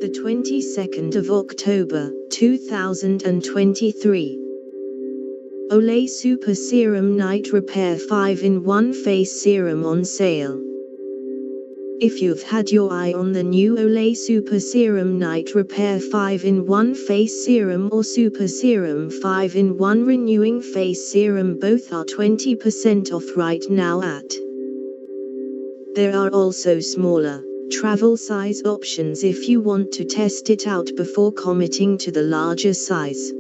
The 22nd of October, 2023. Olay Super Serum Night Repair 5-in-1 Face Serum on sale. If you've had your eye on the new Olay Super Serum Night Repair 5-in-1 Face Serum or Super Serum 5-in-1 Renewing Face Serum, both are 20% off right now at. There are also smaller, travel size options if you want to test it out before committing to the larger size.